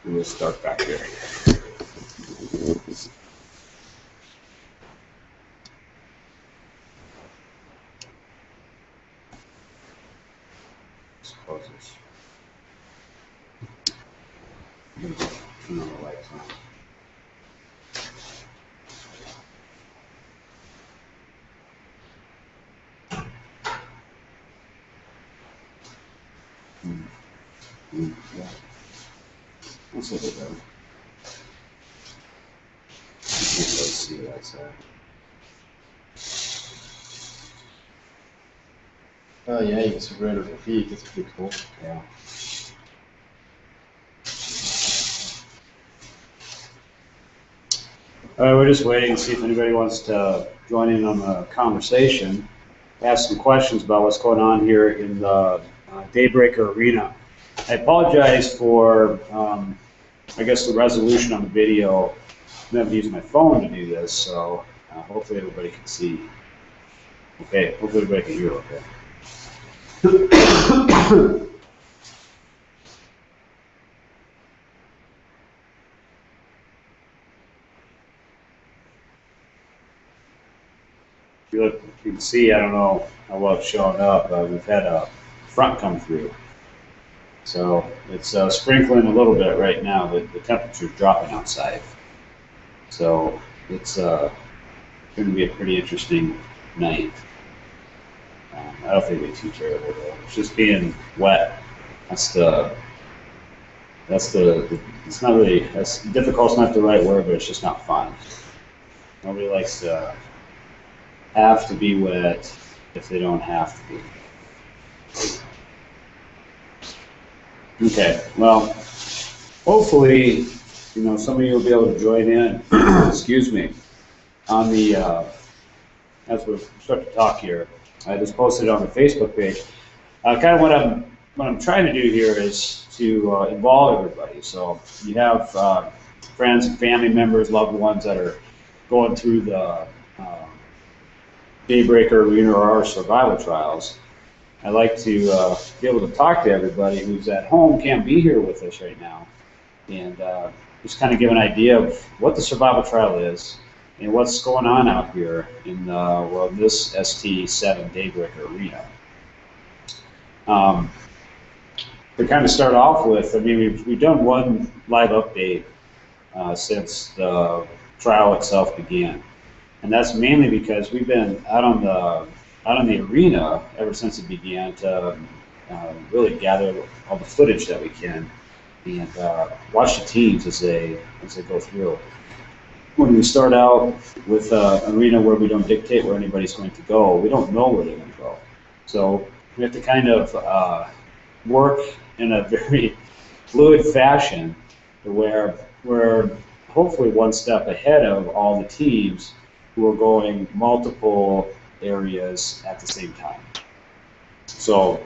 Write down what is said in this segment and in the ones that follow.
We'll start back here. Close this. Turn on the lights on. Yeah. That's a bit better. You can't really see that side. Oh yeah, you can see right over the peak. It's pretty cool. Yeah. All right, we're just waiting to see if anybody wants to join in on the conversation, ask some questions about what's going on here in the Daybreaker arena. I apologize for, I guess, the resolution on the video. I'm having to use my phone to do this, so hopefully everybody can see. Okay, hopefully everybody can hear okay. You can see, I don't know how well it's showing up, we've had a front come through. So it's sprinkling a little bit right now, but the temperature's dropping outside. So it's going to be a pretty interesting night. I don't think it'll be too terrible though. It's just being wet. It's not really, difficult's not the right word, but it's just not fun. Nobody likes to have to be wet if they don't have to be. Okay, well, hopefully, some of you will be able to join in, excuse me, on the, as we start to talk here. I just posted it on the Facebook page. Kind of what I'm trying to do here is to involve everybody. So you have friends and family members, loved ones that are going through the Daybreaker arena or our survival trials. I like to be able to talk to everybody who's at home, can't be here with us right now, and just kind of give an idea of what the survival trial is and what's going on out here in this STVII Daybreaker arena. To kind of start off with, I mean, we've done one live update since the trial itself began, and that's mainly because we've been out on the arena ever since it began to really gather all the footage that we can and watch the teams as they go through. When we start out with an arena where we don't dictate where anybody's going to go, we don't know where they're going to go. So we have to kind of work in a very fluid fashion where we're hopefully one step ahead of all the teams who are going multiple areas at the same time. So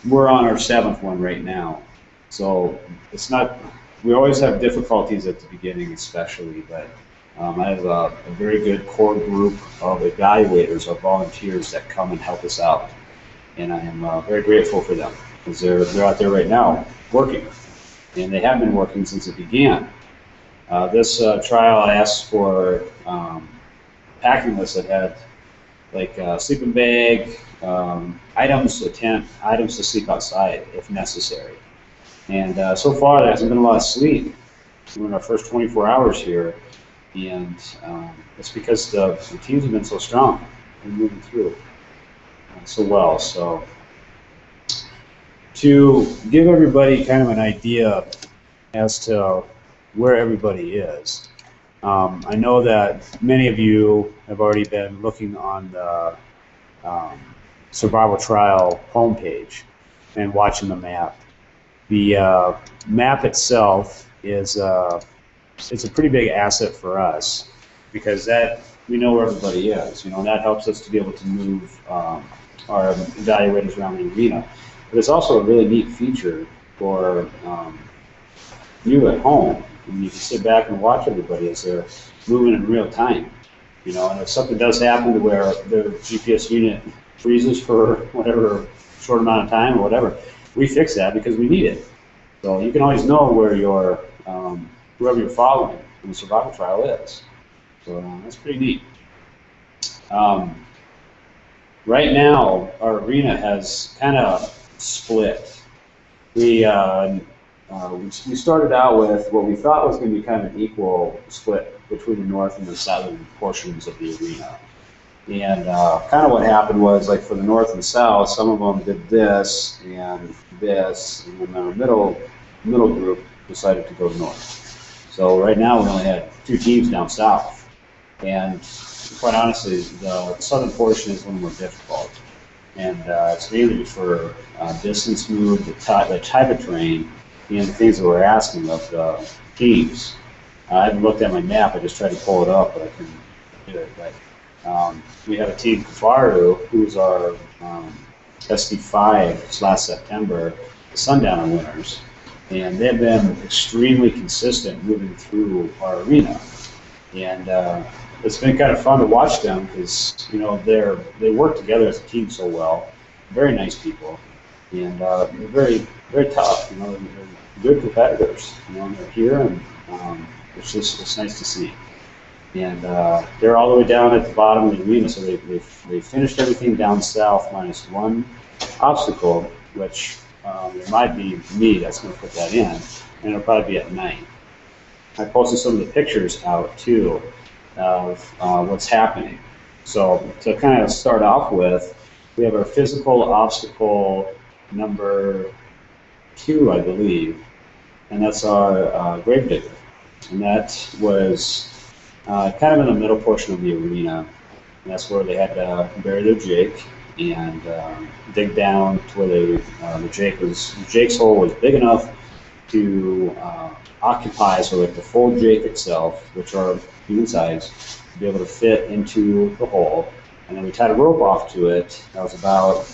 we're on our 7th one right now. So it's not, we always have difficulties at the beginning especially, but I have a very good core group of evaluators or volunteers that come and help us out. And I am very grateful for them because they're out there right now working. And they have been working since it began. This trial I asked for packing list that had like a sleeping bag, items, a tent, items to sleep outside if necessary. And so far there hasn't been a lot of sleep. We're in our first 24 hours here, and it's because the teams have been so strong and moving through so well. So to give everybody kind of an idea as to where everybody is, I know that many of you have already been looking on the Survival Trial homepage and watching the map. The map itself is it's a pretty big asset for us because that we know where everybody is. That helps us to be able to move our evaluators around the arena. But it's also a really neat feature for you at home. And you can sit back and watch everybody as they're moving in real time. And if something does happen to where their GPS unit freezes for whatever short amount of time or whatever, we fix that because we need it. So you can always know where your whoever you're following in the survival trial is. So that's pretty neat. Um, right now, our arena has kind of split. We started out with what we thought was going to be kind of an equal split between the north and the southern portions of the arena. And kind of what happened was, like for the north and south, some of them did this, and then our middle group decided to go north. So right now we only had 2 teams down south, and quite honestly, the southern portion is one of the more difficult, and it's mainly for distance move, the type of terrain, and the things that we're asking of the teams. I haven't looked at my map. I just tried to pull it up, but I couldn't do it. But we have a team, Kafaru, who's our STVII last September, the Sundowner winners, and they've been extremely consistent moving through our arena. And it's been kind of fun to watch them because they work together as a team so well. Very nice people, and they're very tough. They're good competitors. And they're here, and it's nice to see. And they're all the way down at the bottom of the arena, so they finished everything down south minus 1 obstacle, which it might be me that's going to put that in, and it'll probably be at night. I posted some of the pictures out too of what's happening. So to kind of start off with, we have our physical obstacle number 2, I believe, and that's our Daybreaker, and that was kind of in the middle portion of the arena. And that's where they had to bury their Jake and dig down to where the Jake's hole was big enough to occupy, so like the full Jake itself, which are human size, to be able to fit into the hole. And then we tied a rope off to it that was about